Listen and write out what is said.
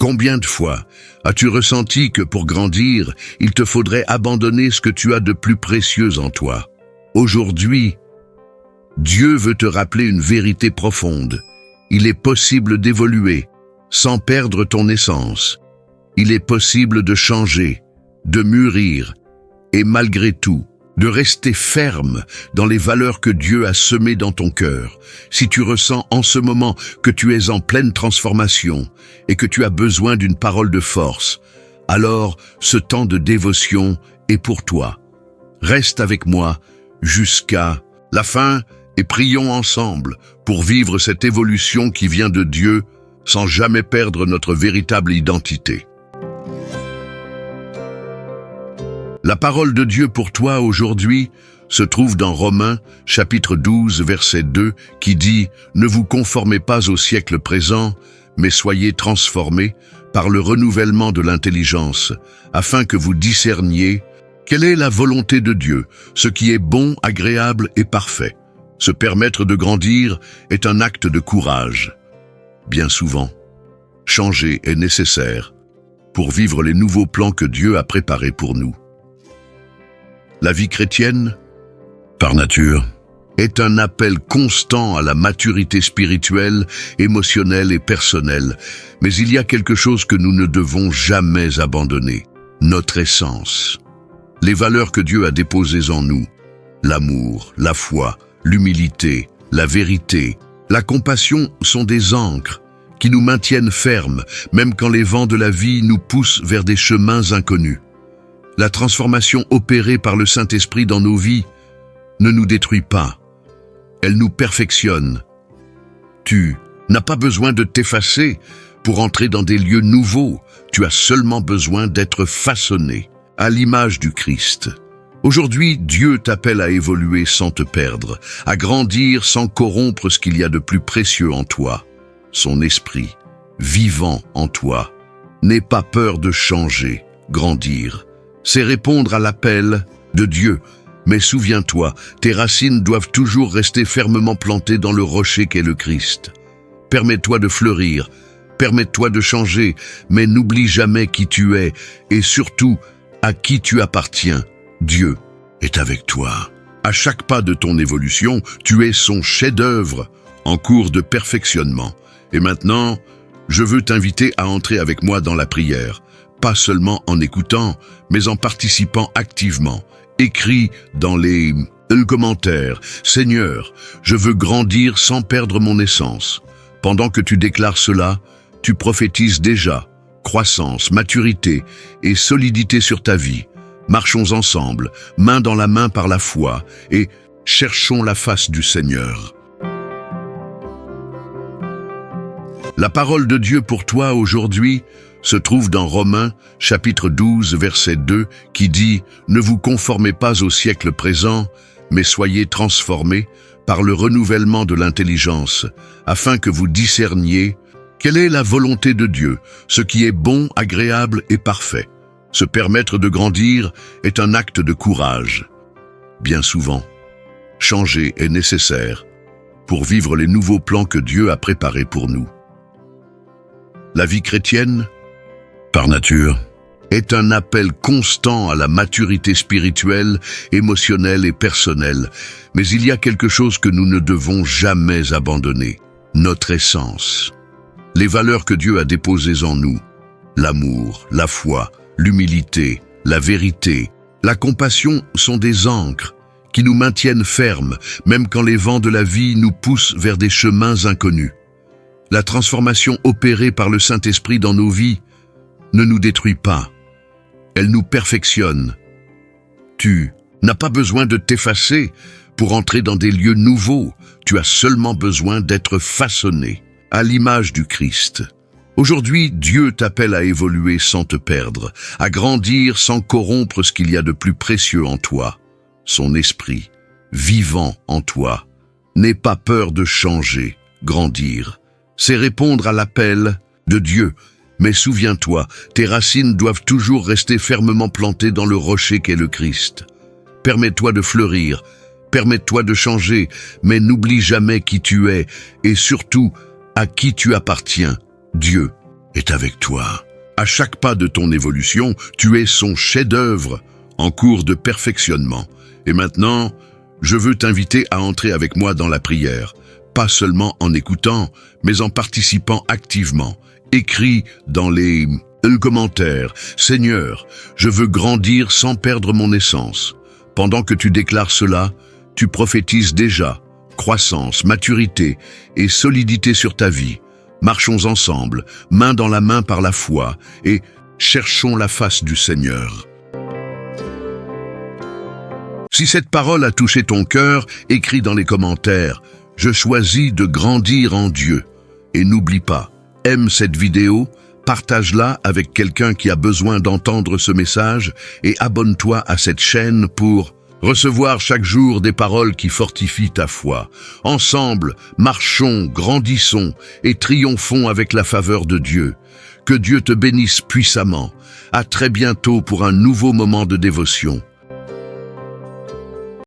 Combien de fois as-tu ressenti que pour grandir, il te faudrait abandonner ce que tu as de plus précieux en toi? Aujourd'hui, Dieu veut te rappeler une vérité profonde. Il est possible d'évoluer sans perdre ton essence. Il est possible de changer, de mûrir et malgré tout, de rester ferme dans les valeurs que Dieu a semées dans ton cœur. Si tu ressens en ce moment que tu es en pleine transformation et que tu as besoin d'une parole de force, alors ce temps de dévotion est pour toi. Reste avec moi jusqu'à la fin et prions ensemble pour vivre cette évolution qui vient de Dieu sans jamais perdre notre véritable identité. La parole de Dieu pour toi aujourd'hui se trouve dans Romains, chapitre 12, verset 2, qui dit « Ne vous conformez pas au siècle présent, mais soyez transformés par le renouvellement de l'intelligence, afin que vous discerniez quelle est la volonté de Dieu, ce qui est bon, agréable et parfait. » Se permettre de grandir est un acte de courage. Bien souvent, changer est nécessaire pour vivre les nouveaux plans que Dieu a préparés pour nous. La vie chrétienne, par nature, est un appel constant à la maturité spirituelle, émotionnelle et personnelle. Mais il y a quelque chose que nous ne devons jamais abandonner, notre essence. Les valeurs que Dieu a déposées en nous, l'amour, la foi, l'humilité, la vérité, la compassion sont des ancres qui nous maintiennent fermes, même quand les vents de la vie nous poussent vers des chemins inconnus. La transformation opérée par le Saint-Esprit dans nos vies ne nous détruit pas, elle nous perfectionne. Tu n'as pas besoin de t'effacer pour entrer dans des lieux nouveaux, tu as seulement besoin d'être façonné à l'image du Christ. Aujourd'hui, Dieu t'appelle à évoluer sans te perdre, à grandir sans corrompre ce qu'il y a de plus précieux en toi, son esprit, vivant en toi. N'aie pas peur de changer, grandir. C'est répondre à l'appel de Dieu. Mais souviens-toi, tes racines doivent toujours rester fermement plantées dans le rocher qu'est le Christ. Permets-toi de fleurir, permets-toi de changer, mais n'oublie jamais qui tu es et surtout à qui tu appartiens. Dieu est avec toi. À chaque pas de ton évolution, tu es son chef-d'œuvre en cours de perfectionnement. Et maintenant, je veux t'inviter à entrer avec moi dans la prière, pas seulement en écoutant, mais en participant activement. Écris dans les commentaires « Seigneur, je veux grandir sans perdre mon essence ». Pendant que tu déclares cela, tu prophétises déjà croissance, maturité et solidité sur ta vie. Marchons ensemble, main dans la main par la foi, et cherchons la face du Seigneur. La parole de Dieu pour toi aujourd'hui se trouve dans Romains, chapitre 12, verset 2, qui dit « Ne vous conformez pas au siècle présent, mais soyez transformés par le renouvellement de l'intelligence, afin que vous discerniez quelle est la volonté de Dieu, ce qui est bon, agréable et parfait. » Se permettre de grandir est un acte de courage. Bien souvent, changer est nécessaire pour vivre les nouveaux plans que Dieu a préparés pour nous. La vie chrétienne, par nature, est un appel constant à la maturité spirituelle, émotionnelle et personnelle. Mais il y a quelque chose que nous ne devons jamais abandonner, notre essence. Les valeurs que Dieu a déposées en nous, l'amour, la foi, l'humilité, la vérité, la compassion sont des ancres qui nous maintiennent fermes, même quand les vents de la vie nous poussent vers des chemins inconnus. La transformation opérée par le Saint-Esprit dans nos vies ne nous détruit pas, elle nous perfectionne. Tu n'as pas besoin de t'effacer pour entrer dans des lieux nouveaux, tu as seulement besoin d'être façonné à l'image du Christ. Aujourd'hui, Dieu t'appelle à évoluer sans te perdre, à grandir sans corrompre ce qu'il y a de plus précieux en toi, son esprit, vivant en toi. N'aie pas peur de changer, grandir. C'est répondre à l'appel de Dieu. Mais souviens-toi, tes racines doivent toujours rester fermement plantées dans le rocher qu'est le Christ. Permets-toi de fleurir, permets-toi de changer, mais n'oublie jamais qui tu es et surtout à qui tu appartiens. Dieu est avec toi. À chaque pas de ton évolution, tu es son chef-d'œuvre en cours de perfectionnement. Et maintenant, je veux t'inviter à entrer avec moi dans la prière, pas seulement en écoutant, mais en participant activement. Écris dans les commentaires, « Seigneur, je veux grandir sans perdre mon essence ». Pendant que tu déclares cela, tu prophétises déjà croissance, maturité et solidité sur ta vie. Marchons ensemble, main dans la main par la foi, et cherchons la face du Seigneur. Si cette parole a touché ton cœur, écris dans les commentaires « Je choisis de grandir en Dieu ». Et n'oublie pas, aime cette vidéo, partage-la avec quelqu'un qui a besoin d'entendre ce message et abonne-toi à cette chaîne pour recevoir chaque jour des paroles qui fortifient ta foi. Ensemble, marchons, grandissons et triomphons avec la faveur de Dieu. Que Dieu te bénisse puissamment. À très bientôt pour un nouveau moment de dévotion.